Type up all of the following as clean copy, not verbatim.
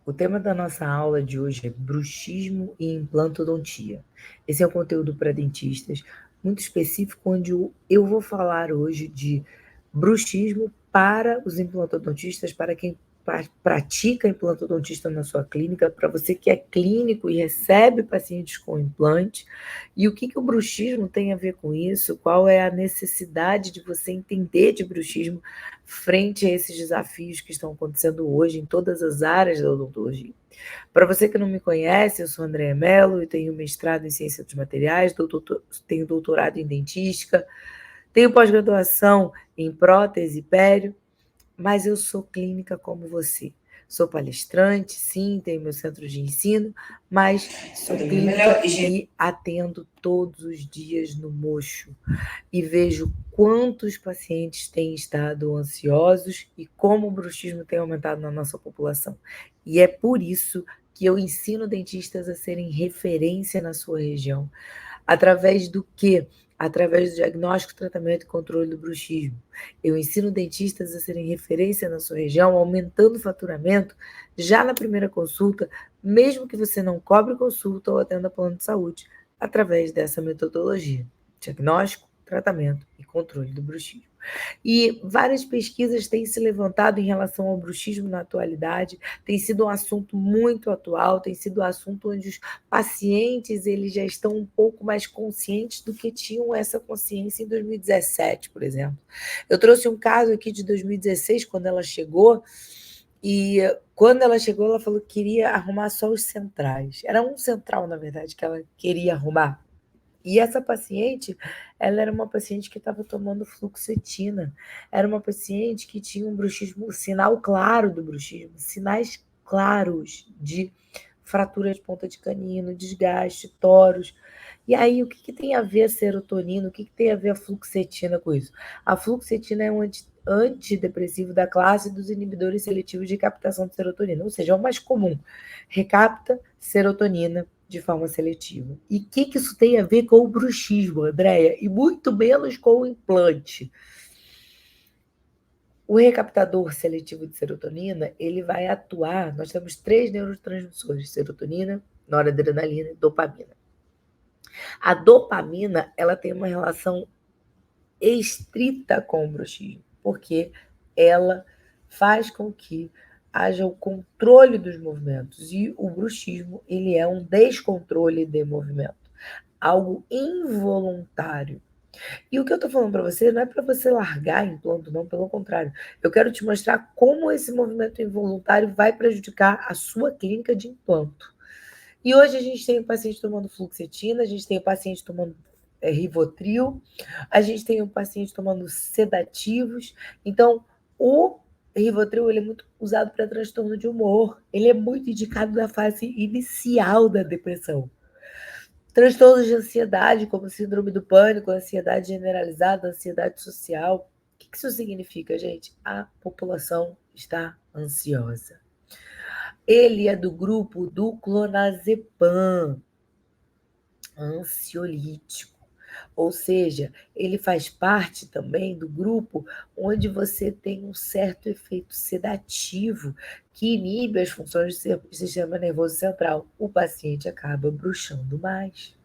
O tema da nossa aula de hoje é bruxismo e implantodontia. Esse é um conteúdo para dentistas muito específico, onde eu vou falar hoje de bruxismo para os implantodontistas, para quem pratica implantodontista na sua clínica, para você que é clínico e recebe pacientes com implante, e o que o bruxismo tem a ver com isso, qual é a necessidade de você entender de bruxismo frente a esses desafios que estão acontecendo hoje em todas as áreas da odontologia. Para você que não me conhece, eu sou Andréa Mello e tenho mestrado em Ciência dos Materiais, tenho doutorado em Dentística, tenho pós-graduação em prótese e pério, mas eu sou clínica como você. Sou palestrante, sim, tenho meu centro de ensino, mas sou clínica e atendo todos os dias no mocho e vejo quantos pacientes têm estado ansiosos e como o bruxismo tem aumentado na nossa população. E é por isso que eu ensino dentistas a serem referência na sua região. Através do quê? Através do diagnóstico, tratamento e controle do bruxismo. Eu ensino dentistas a serem referência na sua região, aumentando o faturamento já na primeira consulta, mesmo que você não cobre consulta ou atenda plano de saúde, através dessa metodologia. Diagnóstico, tratamento e controle do bruxismo. E várias pesquisas têm se levantado em relação ao bruxismo na atualidade, tem sido um assunto muito atual, tem sido um assunto onde os pacientes eles já estão um pouco mais conscientes do que tinham essa consciência em 2017, por exemplo. Eu trouxe um caso aqui de 2016, quando ela chegou, e quando ela chegou, ela falou que queria arrumar só os centrais. Era um central, na verdade, que ela queria arrumar. E essa paciente, ela era uma paciente que estava tomando fluoxetina. Era uma paciente que tinha um bruxismo, sinal claro do bruxismo, sinais claros de fratura de ponta de canino, desgaste, toros. E aí, o que tem a ver a serotonina? O que tem a ver a fluoxetina com isso? A fluoxetina é um antidepressivo da classe dos inibidores seletivos de captação de serotonina, ou seja, é o mais comum. Recapta serotonina de forma seletiva. E o que isso tem a ver com o bruxismo, Andréia? E muito menos com o implante. O recaptador seletivo de serotonina, ele vai atuar, nós temos 3 neurotransmissores, serotonina, noradrenalina e dopamina. A dopamina, ela tem uma relação estrita com o bruxismo, porque ela faz com que haja o controle dos movimentos, e o bruxismo, ele é um descontrole de movimento, algo involuntário. E o que eu estou falando para você não é para você largar implante, não, pelo contrário. Eu quero te mostrar como esse movimento involuntário vai prejudicar a sua clínica de implanto. E hoje a gente tem um paciente tomando fluoxetina, a gente tem um paciente tomando Rivotril, a gente tem um paciente tomando sedativos. Então, o Rivotril ele é muito usado para transtorno de humor. Ele é muito indicado na fase inicial da depressão. Transtornos de ansiedade, como síndrome do pânico, ansiedade generalizada, ansiedade social. O que isso significa, gente? A população está ansiosa. Ele é do grupo do clonazepam, ansiolítico. Ou seja, ele faz parte também do grupo onde você tem um certo efeito sedativo que inibe as funções do sistema nervoso central. O paciente acaba bruxando mais.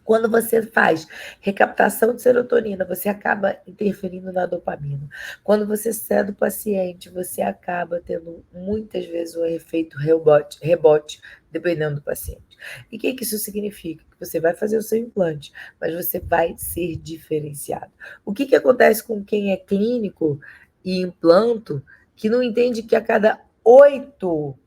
Quando você faz recaptação de serotonina, você acaba interferindo na dopamina. Quando você cede o paciente, você acaba tendo muitas vezes um efeito rebote, dependendo do paciente. E o que isso significa? Que você vai fazer o seu implante, mas você vai ser diferenciado. O que acontece com quem é clínico e implanto, que não entende que a cada 8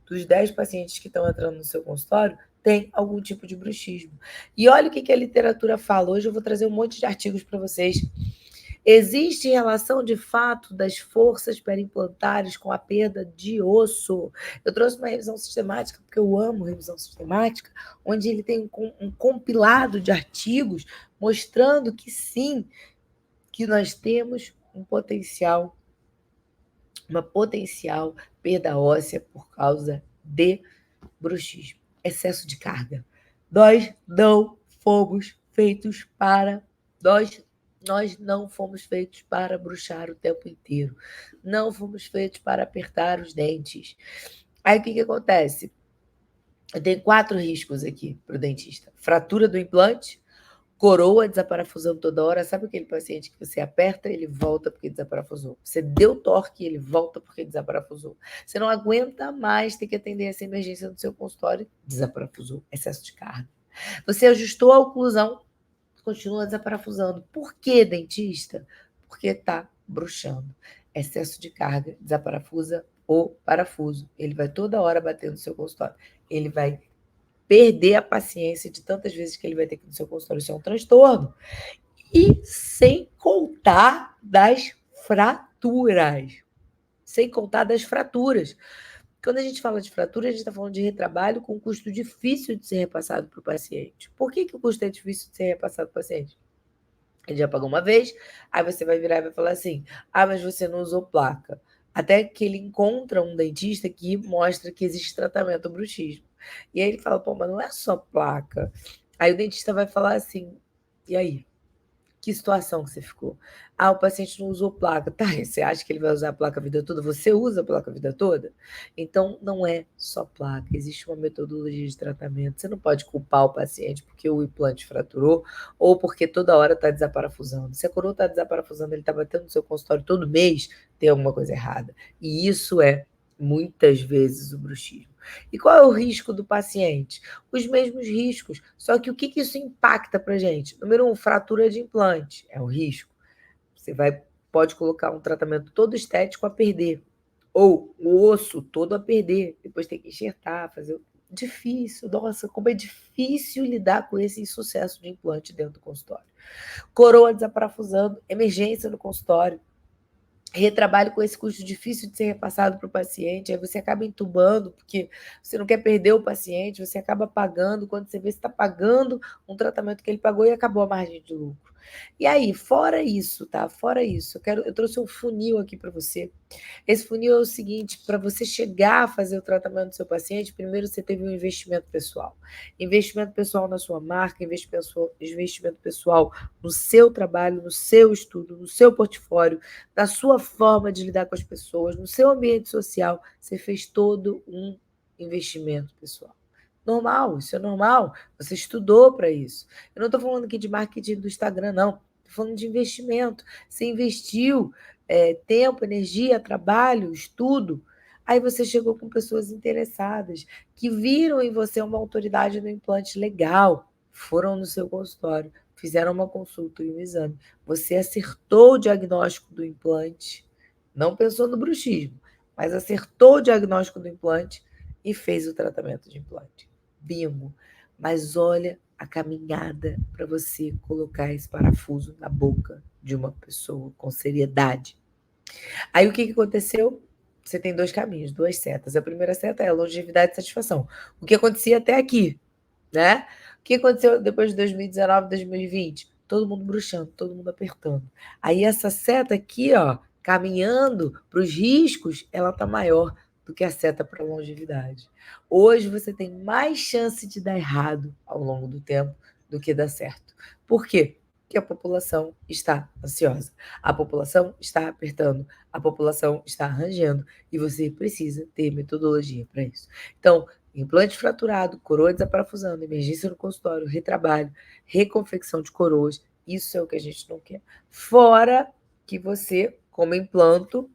dos 10 pacientes que estão entrando no seu consultório, tem algum tipo de bruxismo. E olha o que a literatura fala. Hoje eu vou trazer um monte de artigos para vocês. Existe relação de fato das forças perimplantares com a perda de osso. Eu trouxe uma revisão sistemática, porque eu amo revisão sistemática, onde ele tem um compilado de artigos mostrando que sim, que nós temos uma potencial perda óssea por causa de bruxismo, excesso de carga. Nós não fomos feitos para. Nós Nós não fomos feitos para bruxar o tempo inteiro. Não fomos feitos para apertar os dentes. Aí o que acontece? Eu tenho 4 riscos aqui para o dentista: fratura do implante, coroa desaparafusando toda hora. Sabe aquele paciente que você aperta, ele volta porque desaparafusou? Você deu torque, ele volta porque desaparafusou. Você não aguenta mais ter que atender essa emergência no seu consultório, desaparafusou. Excesso de carga. Você ajustou a oclusão, continua desaparafusando. Por que, dentista? Porque está bruxando. Excesso de carga, desaparafusa o parafuso. Ele vai toda hora bater no seu consultório. Ele vai perder a paciência de tantas vezes que ele vai ter que ir no seu consultório. Isso é um transtorno. E sem contar das fraturas. Sem contar das fraturas. Quando a gente fala de fratura, a gente está falando de retrabalho com custo difícil de ser repassado para o paciente. Por que o custo é difícil de ser repassado para o paciente? Ele já pagou uma vez, aí você vai virar e vai falar assim: ah, mas você não usou placa. Até que ele encontra um dentista que mostra que existe tratamento ao bruxismo. E aí ele fala: pô, mas não é só placa. Aí o dentista vai falar assim: e aí? Que situação que você ficou? Ah, o paciente não usou placa. Tá, você acha que ele vai usar a placa a vida toda? Você usa a placa a vida toda? Então, não é só placa, existe uma metodologia de tratamento. Você não pode culpar o paciente porque o implante fraturou ou porque toda hora está desaparafusando. Se a coroa está desaparafusando, ele está batendo no seu consultório todo mês, tem alguma coisa errada. E isso é, muitas vezes, o bruxismo. E qual é o risco do paciente? Os mesmos riscos. Só que o que isso impacta para a gente? Número 1, fratura de implante. É o risco. Você pode colocar um tratamento todo estético a perder. Ou o osso todo a perder. Depois tem que enxertar, fazer. Difícil. Nossa, como é difícil lidar com esse insucesso de implante dentro do consultório. Coroa desaparafusando, emergência no consultório. Retrabalho com esse custo difícil de ser repassado para o paciente, aí você acaba entubando, porque você não quer perder o paciente, você acaba pagando, quando você vê, você está pagando um tratamento que ele pagou e acabou a margem de lucro. E aí, fora isso, tá? Fora isso, eu trouxe um funil aqui para você. Esse funil é o seguinte: para você chegar a fazer o tratamento do seu paciente, primeiro você teve um investimento pessoal. Investimento pessoal na sua marca, investimento pessoal no seu trabalho, no seu estudo, no seu portfólio, na sua forma de lidar com as pessoas, no seu ambiente social. Você fez todo um investimento pessoal. Normal, isso é normal. Você estudou para isso. Eu não estou falando aqui de marketing do Instagram, não. Estou falando de investimento. Você investiu tempo, energia, trabalho, estudo. Aí você chegou com pessoas interessadas, que viram em você uma autoridade no implante legal, foram no seu consultório, fizeram uma consulta e um exame. Você acertou o diagnóstico do implante, não pensou no bruxismo, mas acertou o diagnóstico do implante e fez o tratamento de implante. Bingo. Mas olha a caminhada para você colocar esse parafuso na boca de uma pessoa com seriedade. Aí o que aconteceu? Você tem 2 caminhos, 2 setas. A primeira seta é longevidade e satisfação. O que acontecia até aqui, né? O que aconteceu depois de 2019, 2020? Todo mundo bruxando, todo mundo apertando. Aí essa seta aqui, ó, caminhando para os riscos, ela tá maior do que a seta para a longevidade. Hoje você tem mais chance de dar errado ao longo do tempo do que dar certo. Por quê? Porque a população está ansiosa, a população está apertando, a população está arranjando e você precisa ter metodologia para isso. Então, implante fraturado, coroa desaparafusando, emergência no consultório, retrabalho, reconfecção de coroas, isso é o que a gente não quer. Fora que você, como implanto,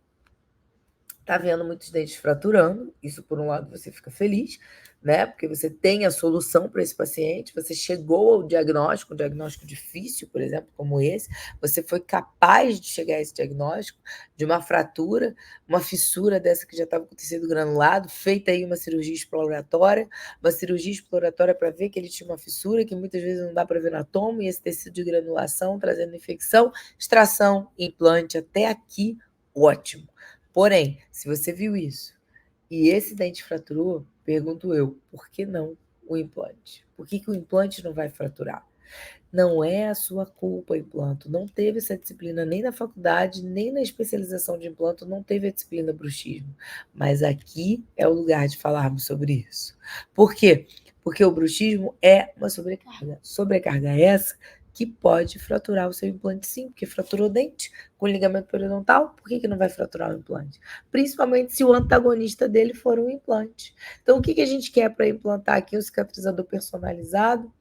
está vendo muitos dentes fraturando, isso por um lado você fica feliz, né? Porque você tem a solução para esse paciente, você chegou ao diagnóstico, um diagnóstico difícil, por exemplo, como esse, você foi capaz de chegar a esse diagnóstico de uma fratura, uma fissura dessa que já estava com tecido granulado, feita aí uma cirurgia exploratória para ver que ele tinha uma fissura, que muitas vezes não dá para ver na tomo, e esse tecido de granulação trazendo infecção, extração, implante, até aqui, ótimo. Porém, se você viu isso e esse dente fraturou, pergunto eu, por que não o implante? Por que o implante não vai fraturar? Não é a sua culpa, implanto. Não teve essa disciplina nem na faculdade, nem na especialização de implanto, não teve a disciplina bruxismo. Mas aqui é o lugar de falarmos sobre isso. Por quê? Porque o bruxismo é uma sobrecarga. Sobrecarga essa que pode fraturar o seu implante sim, porque fraturou o dente com ligamento periodontal, por que não vai fraturar o implante? Principalmente se o antagonista dele for um implante. Então, o que a gente quer para implantar aqui? Um cicatrizador personalizado,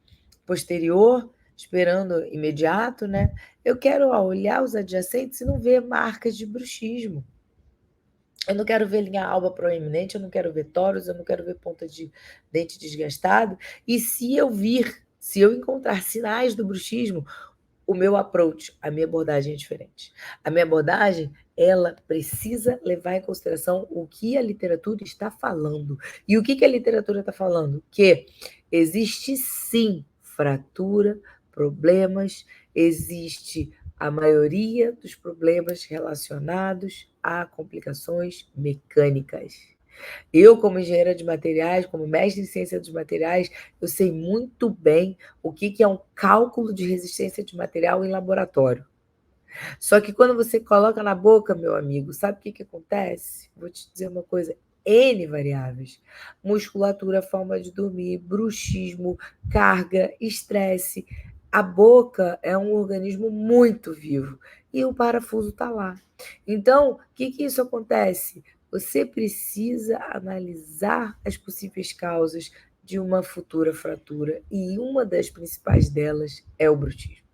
posterior, esperando imediato, né? Eu quero olhar os adjacentes e não ver marcas de bruxismo. Eu não quero ver linha alba proeminente, eu não quero ver toros, eu não quero ver ponta de dente desgastado. E se eu encontrar sinais do bruxismo, o meu approach, a minha abordagem é diferente. A minha abordagem, ela precisa levar em consideração o que a literatura está falando. E o que a literatura está falando? Que existe sim fratura, problemas, existe a maioria dos problemas relacionados a complicações mecânicas. Eu, como engenheira de materiais, como mestre em ciência dos materiais, eu sei muito bem o que é um cálculo de resistência de material em laboratório. Só que quando você coloca na boca, meu amigo, sabe o que acontece? Vou te dizer uma coisa, N variáveis. Musculatura, forma de dormir, bruxismo, carga, estresse. A boca é um organismo muito vivo e o parafuso está lá. Então, o que isso acontece? Você precisa analisar as possíveis causas de uma futura fratura e uma das principais delas é o bruxismo.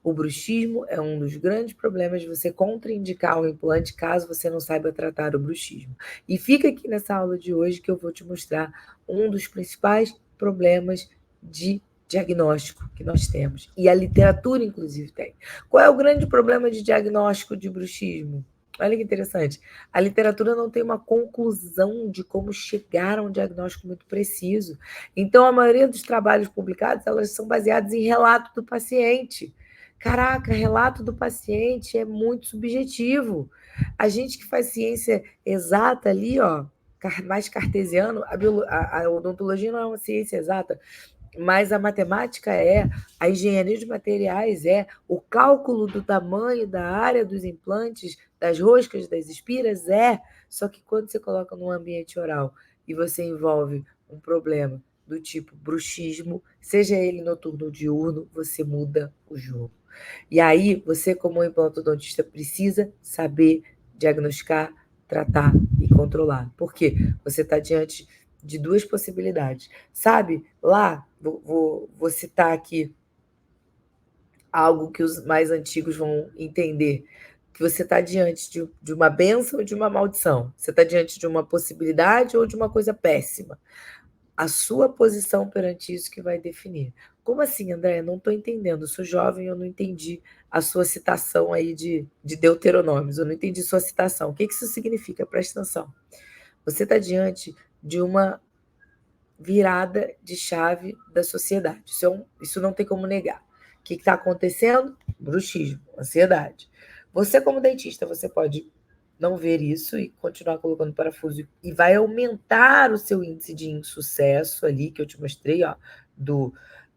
O bruxismo é um dos grandes problemas de você contraindicar o implante caso você não saiba tratar o bruxismo. E fica aqui nessa aula de hoje que eu vou te mostrar um dos principais problemas de diagnóstico que nós temos. E a literatura, inclusive, tem. Qual é o grande problema de diagnóstico de bruxismo? Olha que interessante. A literatura não tem uma conclusão de como chegar a um diagnóstico muito preciso. Então, a maioria dos trabalhos publicados, elas são baseados em relato do paciente. Caraca, relato do paciente é muito subjetivo. A gente que faz ciência exata ali, ó, mais cartesiano, a odontologia não é uma ciência exata, mas a matemática é, a engenharia de materiais é, o cálculo do tamanho da área dos implantes, das roscas, das espiras é, só que quando você coloca num ambiente oral e você envolve um problema do tipo bruxismo, seja ele noturno ou diurno, você muda o jogo. E aí, você, como implantodontista, precisa saber diagnosticar, tratar e controlar. Por quê? Você está diante de duas possibilidades. Sabe, lá, vou citar aqui algo que os mais antigos vão entender, que você está diante de uma bênção ou de uma maldição. Você está diante de uma possibilidade ou de uma coisa péssima. A sua posição perante isso que vai definir. Como assim, André? Não estou entendendo. Eu sou jovem, eu não entendi a sua citação aí de Deuteronômios. Eu não entendi sua citação. O que isso significa? Presta atenção. Você está diante de uma virada de chave da sociedade. Isso não tem como negar. O que está acontecendo? Bruxismo, ansiedade. Você, como dentista, você pode não ver isso e continuar colocando parafuso e vai aumentar o seu índice de insucesso ali, que eu te mostrei, ó,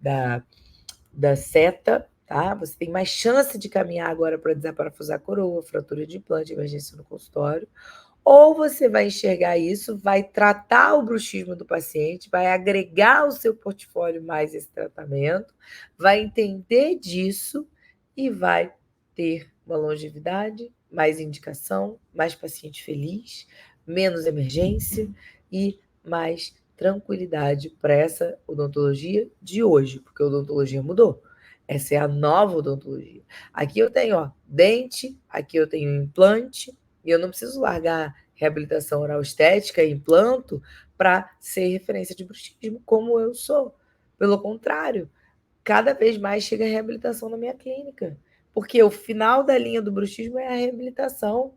da seta, tá? Você tem mais chance de caminhar agora para desaparafusar a coroa, fratura de implante, emergência no consultório. Ou você vai enxergar isso, vai tratar o bruxismo do paciente, vai agregar ao seu portfólio mais esse tratamento, vai entender disso e vai ter uma longevidade, mais indicação, mais paciente feliz, menos emergência e mais tranquilidade para essa odontologia de hoje, porque a odontologia mudou. Essa é a nova odontologia. Aqui eu tenho, ó, dente, aqui eu tenho implante, e eu não preciso largar reabilitação oral estética e implanto para ser referência de bruxismo, como eu sou. Pelo contrário, cada vez mais chega a reabilitação na minha clínica. Porque o final da linha do bruxismo é a reabilitação.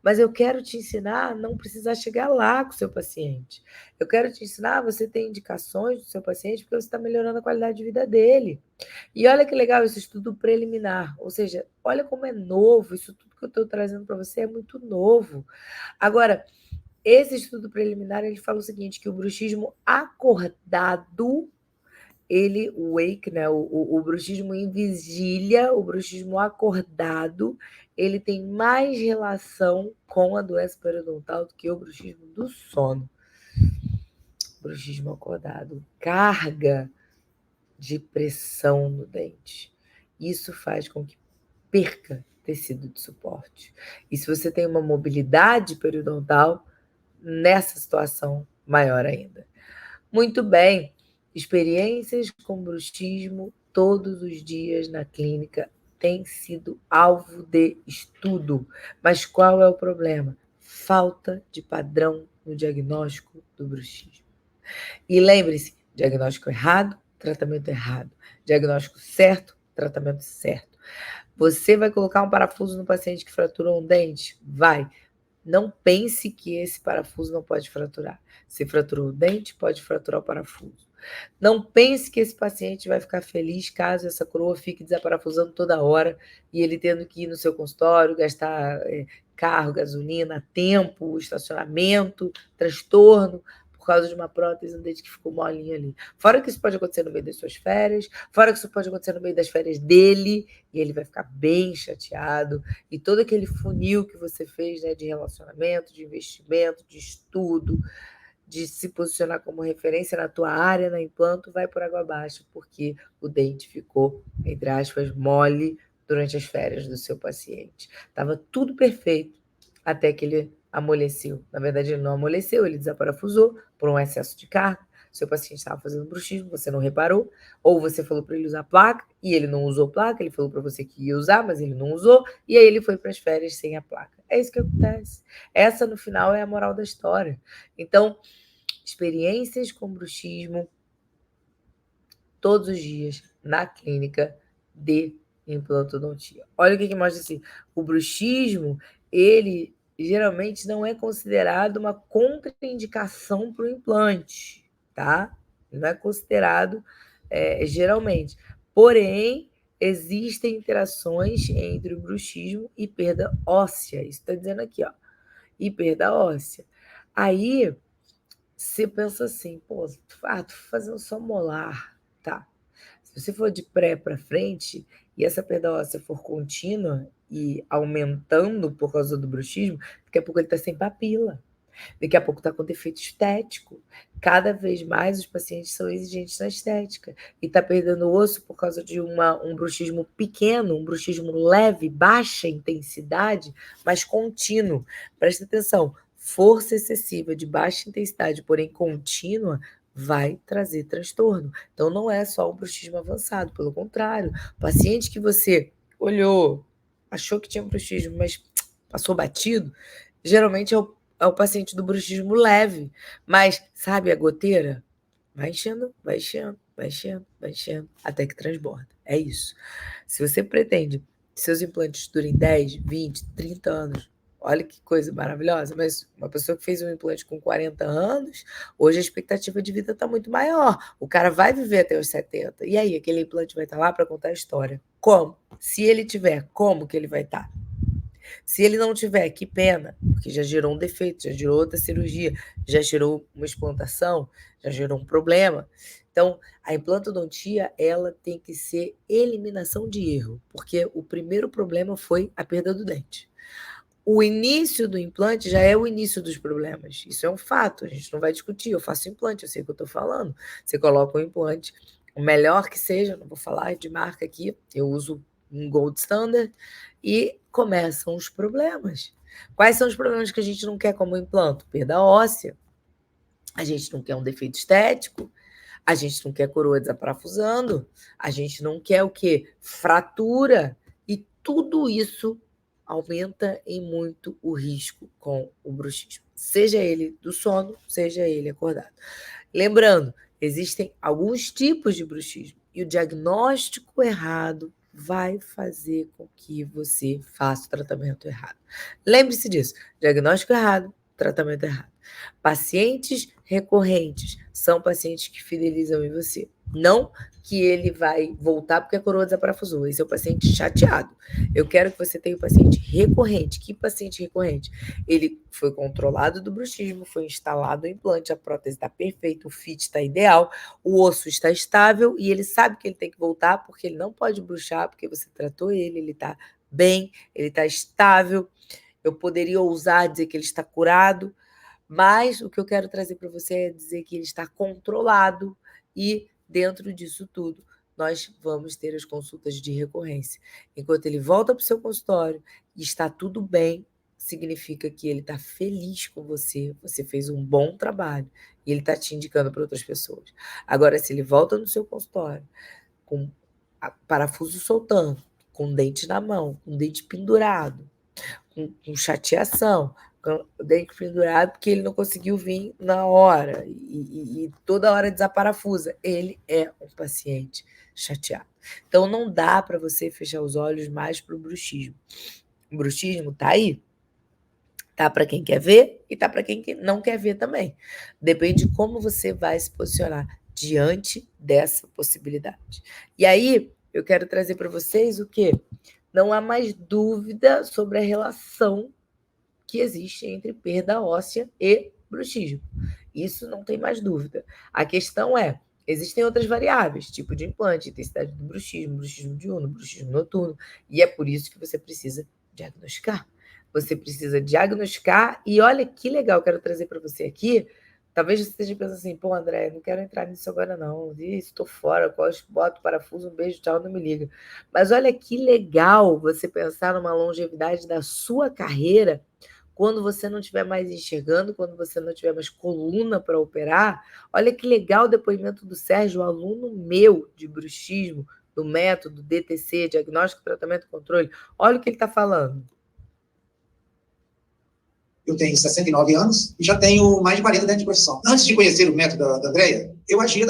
Mas eu quero te ensinar a não precisar chegar lá com o seu paciente. Eu quero te ensinar a você ter indicações do seu paciente porque você está melhorando a qualidade de vida dele. E olha que legal esse estudo preliminar, ou seja, olha como é novo, isso tudo que eu estou trazendo para você é muito novo. Agora, esse estudo preliminar, ele fala o seguinte, que o bruxismo acordado, o wake, né, o bruxismo em vigília, o bruxismo acordado, ele tem mais relação com a doença periodontal do que o bruxismo do sono. Bruxismo acordado. Carga de pressão no dente. Isso faz com que perca tecido de suporte. E se você tem uma mobilidade periodontal, nessa situação, maior ainda. Muito bem, experiências com bruxismo todos os dias na clínica têm sido alvo de estudo. Mas qual é o problema? Falta de padrão no diagnóstico do bruxismo. E lembre-se, diagnóstico errado, tratamento errado. Diagnóstico certo, tratamento certo. Você vai colocar um parafuso no paciente que fraturou um dente? Vai. Não pense que esse parafuso não pode fraturar. Se fraturou o dente, pode fraturar o parafuso. Não pense que esse paciente vai ficar feliz caso essa coroa fique desaparafusando toda hora e ele tendo que ir no seu consultório, gastar carro, gasolina, tempo, estacionamento, transtorno, por causa de uma prótese, um dente que ficou molinho ali. Fora que isso pode acontecer no meio das suas férias, fora que isso pode acontecer no meio das férias dele, e ele vai ficar bem chateado, e todo aquele funil que você fez, né, de relacionamento, de investimento, de estudo, de se posicionar como referência na tua área, na implanto, vai por água abaixo, porque o dente ficou, entre aspas, mole durante as férias do seu paciente. Estava tudo perfeito até que ele amoleceu. Na verdade, ele não amoleceu, ele desaparafusou por um excesso de carga. Seu paciente estava fazendo bruxismo, você não reparou, ou você falou para ele usar placa e ele não usou placa, ele falou para você que ia usar, mas ele não usou, e aí ele foi para as férias sem a placa. É isso que acontece. Essa, no final, é a moral da história. Então, experiências com bruxismo todos os dias na clínica de implantodontia. Olha o que mostra assim, o bruxismo, ele geralmente não é considerado uma contraindicação para o implante, tá? Não é considerado geralmente. Porém, existem interações entre o bruxismo e perda óssea. Isso está dizendo aqui, ó. E perda óssea. Aí, você pensa assim, pô, tô fazendo só molar, tá? Se você for de pré para frente e essa perda óssea for contínua e aumentando por causa do bruxismo, daqui a pouco ele tá sem papila. Daqui a pouco está com defeito estético. Cada vez mais os pacientes são exigentes na estética. E está perdendo osso por causa de um bruxismo pequeno, um bruxismo leve, baixa intensidade, mas contínuo. Presta atenção, força excessiva de baixa intensidade, porém contínua, vai trazer transtorno. Então não é só o bruxismo avançado, pelo contrário. Paciente que você olhou, achou que tinha bruxismo, mas passou batido, geralmente é o paciente do bruxismo leve, mas sabe a goteira? Vai enchendo, vai enchendo, vai enchendo, vai enchendo, até que transborda. É isso. Se você pretende que seus implantes durem 10, 20, 30 anos, olha que coisa maravilhosa, mas uma pessoa que fez um implante com 40 anos, hoje a expectativa de vida está muito maior. O cara vai viver até os 70. E aí, aquele implante vai estar lá para contar a história. Como? Se ele tiver, como que ele vai estar? Se ele não tiver, que pena, porque já gerou um defeito, já gerou outra cirurgia, já gerou uma explantação, já gerou um problema. Então, a implantodontia, ela tem que ser eliminação de erro, porque o primeiro problema foi a perda do dente. O início do implante já é o início dos problemas. Isso é um fato, a gente não vai discutir. Eu faço implante, eu sei o que eu estou falando. Você coloca o implante, o melhor que seja, não vou falar de marca aqui, eu uso um Gold Standard, e começam os problemas. Quais são os problemas que a gente não quer como implanto? Perda óssea, a gente não quer um defeito estético, a gente não quer coroa desaparafusando, a gente não quer o quê? Fratura. E tudo isso aumenta em muito o risco com o bruxismo. Seja ele do sono, seja ele acordado. Lembrando, existem alguns tipos de bruxismo e o diagnóstico errado vai fazer com que você faça o tratamento errado. Lembre-se disso, diagnóstico errado, tratamento errado. Pacientes recorrentes são pacientes que fidelizam em você. Não que ele vai voltar porque a coroa desaparafusou. Esse é o paciente chateado. Eu quero que você tenha um paciente recorrente. Que paciente recorrente? Ele foi controlado do bruxismo, foi instalado o implante, a prótese está perfeita, o fit está ideal, o osso está estável e ele sabe que ele tem que voltar porque ele não pode bruxar, porque você tratou ele está bem, ele está estável. Eu poderia ousar dizer que ele está curado, mas o que eu quero trazer para você é dizer que ele está controlado e, dentro disso tudo, nós vamos ter as consultas de recorrência. Enquanto ele volta para o seu consultório e está tudo bem, significa que ele está feliz com você, você fez um bom trabalho e ele está te indicando para outras pessoas. Agora, se ele volta no seu consultório com parafuso soltando, com dente na mão, com dente pendurado, com chateação, com o dente pendurado porque ele não conseguiu vir na hora e toda hora desaparafusa, ele é um paciente chateado. Então, não dá para você fechar os olhos mais para o bruxismo. O bruxismo está aí, tá para quem quer ver e tá para quem não quer ver também. Depende de como você vai se posicionar diante dessa possibilidade. E aí, eu quero trazer para vocês o quê? Não há mais dúvida sobre a relação que existe entre perda óssea e bruxismo. Isso não tem mais dúvida. A questão é, existem outras variáveis, tipo de implante, intensidade do bruxismo diurno, bruxismo noturno, e é por isso que você precisa diagnosticar. Você precisa diagnosticar e olha que legal, quero trazer para você aqui. Talvez você esteja pensando assim, pô, André, não quero entrar nisso agora não. Estou fora, boto parafuso, um beijo, tchau, não me liga. Mas olha que legal você pensar numa longevidade da sua carreira quando você não estiver mais enxergando, quando você não tiver mais coluna para operar. Olha que legal o depoimento do Sérgio, aluno meu de bruxismo, do método DTC, Diagnóstico, Tratamento e Controle. Olha o que ele está falando. Eu tenho 69 anos e já tenho mais de 40 anos de profissão. Antes de conhecer o método da Andrea, eu agia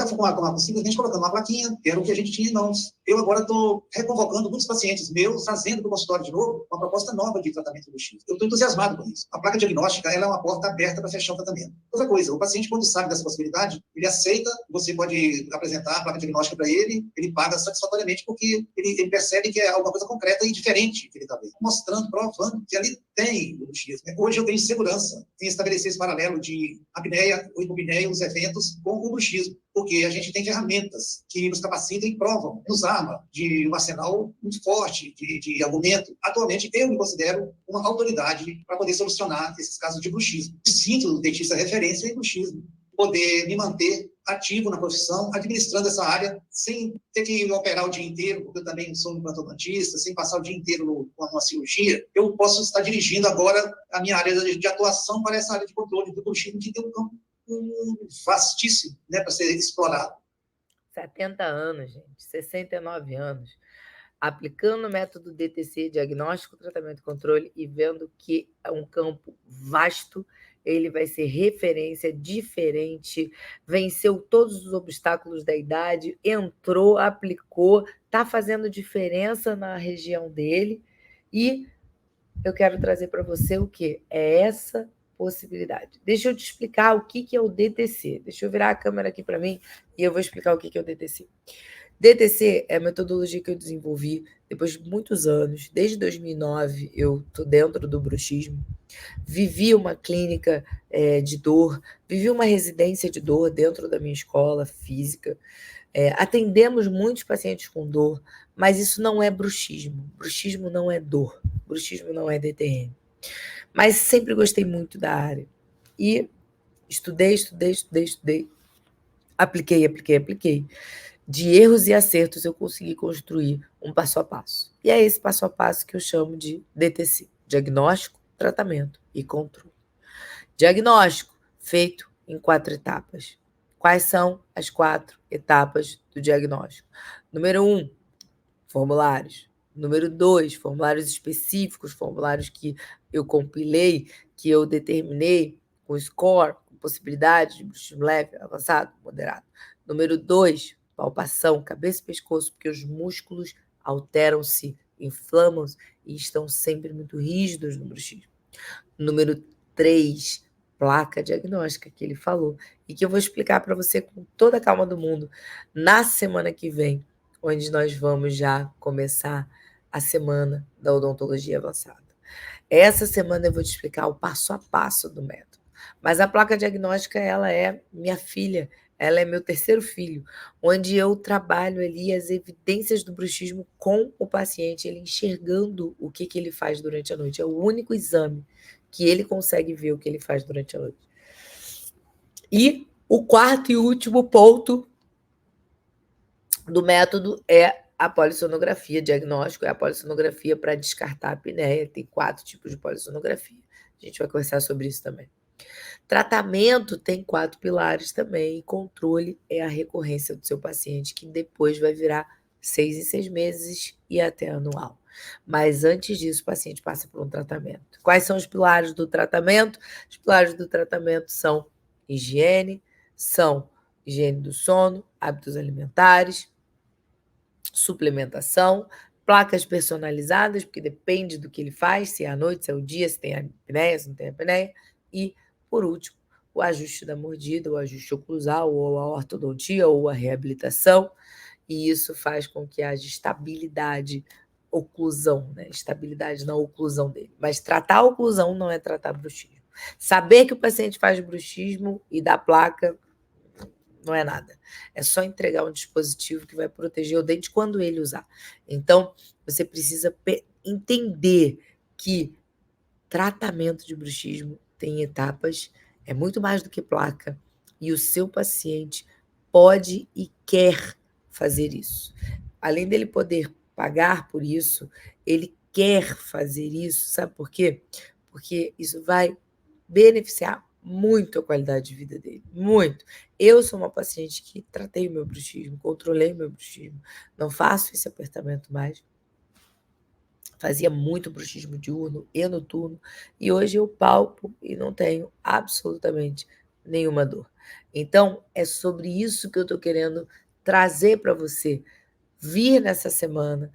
simplesmente colocando uma plaquinha, que era o que a gente tinha em mãos. Eu agora estou reconvocando muitos pacientes meus, trazendo para o consultório de novo uma proposta nova de tratamento do X. Eu estou entusiasmado com isso. A placa diagnóstica ela é uma porta aberta para fechar o tratamento. Outra coisa, o paciente, quando sabe dessa possibilidade, ele aceita, você pode apresentar a placa diagnóstica para ele, ele paga satisfatoriamente porque ele percebe que é alguma coisa concreta e diferente que ele está vendo. Mostrando, provando que ali tem o X. Hoje eu tenho segurança em estabelecer esse paralelo de apneia ou hipopneia nos eventos com o bruxismo, porque a gente tem ferramentas que nos capacitam e provam, nos arma de um arsenal muito forte de argumento. Atualmente, eu me considero uma autoridade para poder solucionar esses casos de bruxismo. Sinto dentista referência em bruxismo. Poder me manter ativo na profissão, administrando essa área, sem ter que operar o dia inteiro, porque eu também sou um implantologista, sem passar o dia inteiro numa cirurgia, eu posso estar dirigindo agora a minha área de atuação para essa área de controle do bruxismo, que tem um campo vastíssimo, né, para ser explorado. 70 anos, gente, 69 anos, aplicando o método DTC, diagnóstico, tratamento e controle, e vendo que é um campo vasto, ele vai ser referência, diferente, venceu todos os obstáculos da idade, entrou, aplicou, está fazendo diferença na região dele, e eu quero trazer para você o quê? É essa possibilidade. Deixa eu te explicar o que é o DTC. Deixa eu virar a câmera aqui para mim e eu vou explicar o que é o DTC. DTC é a metodologia que eu desenvolvi depois de muitos anos. Desde 2009 eu estou dentro do bruxismo. Vivi uma clínica de dor, vivi uma residência de dor dentro da minha escola física. Atendemos muitos pacientes com dor, mas isso não é bruxismo. Bruxismo não é dor. Bruxismo não é DTM. Mas sempre gostei muito da área. E estudei. Apliquei. De erros e acertos eu consegui construir um passo a passo. E é esse passo a passo que eu chamo de DTC. Diagnóstico, tratamento e controle. Diagnóstico feito em 4 etapas. Quais são as 4 etapas do diagnóstico? Número 1, formulários. Número 2, formulários específicos, formulários que eu compilei, que eu determinei com score, com possibilidade de bruxismo leve, avançado, moderado. Número 2, palpação, cabeça e pescoço, porque os músculos alteram-se, inflamam-se e estão sempre muito rígidos no bruxismo. Número 3, placa diagnóstica, que ele falou, e que eu vou explicar para você com toda a calma do mundo na semana que vem, onde nós vamos já começar a semana da odontologia avançada. Essa semana eu vou te explicar o passo a passo do método. Mas a placa diagnóstica, ela é minha filha, ela é meu terceiro filho, onde eu trabalho ali as evidências do bruxismo com o paciente, ele enxergando o que ele faz durante a noite. É o único exame que ele consegue ver o que ele faz durante a noite. E o quarto e último ponto do método é a polissonografia. Diagnóstico é a polissonografia para descartar a apneia. Tem 4 tipos de polissonografia. A gente vai conversar sobre isso também. Tratamento tem 4 pilares também. E controle é a recorrência do seu paciente, que depois vai virar 6 em 6 meses e até anual. Mas antes disso, o paciente passa por um tratamento. Quais são os pilares do tratamento? Os pilares do tratamento são higiene do sono, hábitos alimentares, suplementação, placas personalizadas, porque depende do que ele faz, se é à noite, se é o dia, se tem apneia, se não tem apneia, e, por último, o ajuste da mordida, o ajuste oclusal, ou a ortodontia, ou a reabilitação, e isso faz com que haja estabilidade, oclusão, né? Estabilidade na oclusão dele. Mas tratar a oclusão não é tratar bruxismo. Saber que o paciente faz bruxismo e dá placa não é nada. É só entregar um dispositivo que vai proteger o dente quando ele usar. Então, você precisa entender que tratamento de bruxismo tem etapas, é muito mais do que placa, e o seu paciente pode e quer fazer isso. Além dele poder pagar por isso, ele quer fazer isso, sabe por quê? Porque isso vai beneficiar muito a qualidade de vida dele, muito. Eu sou uma paciente que tratei o meu bruxismo, controlei o meu bruxismo, não faço esse apertamento mais. Fazia muito bruxismo diurno e noturno, e hoje eu palpo e não tenho absolutamente nenhuma dor. Então, é sobre isso que eu estou querendo trazer para você. Vir nessa semana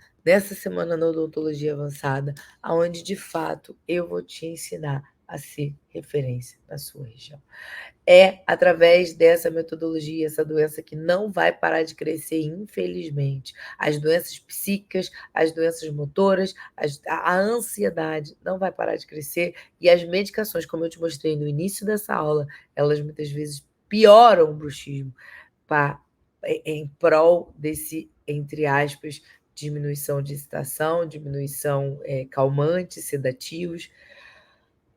na odontologia avançada, aonde de fato eu vou te ensinar a ser referência na sua região. É através dessa metodologia, essa doença que não vai parar de crescer, infelizmente. As doenças psíquicas, as doenças motoras, a ansiedade não vai parar de crescer, e as medicações, como eu te mostrei no início dessa aula, elas muitas vezes pioram o bruxismo em prol desse, entre aspas, diminuição de excitação, diminuição calmante, sedativos,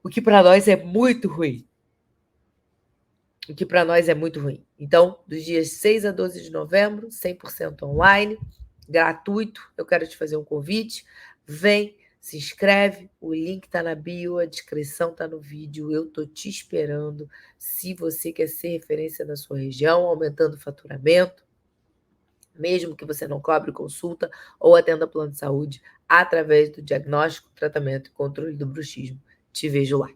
o que para nós é muito ruim. Então, dos dias 6 a 12 de novembro, 100% online, gratuito, eu quero te fazer um convite. Vem, se inscreve, o link está na bio, a descrição está no vídeo, eu estou te esperando. Se você quer ser referência na sua região, aumentando o faturamento, mesmo que você não cobre consulta ou atenda plano de saúde, através do diagnóstico, tratamento e controle do bruxismo. Te vejo lá.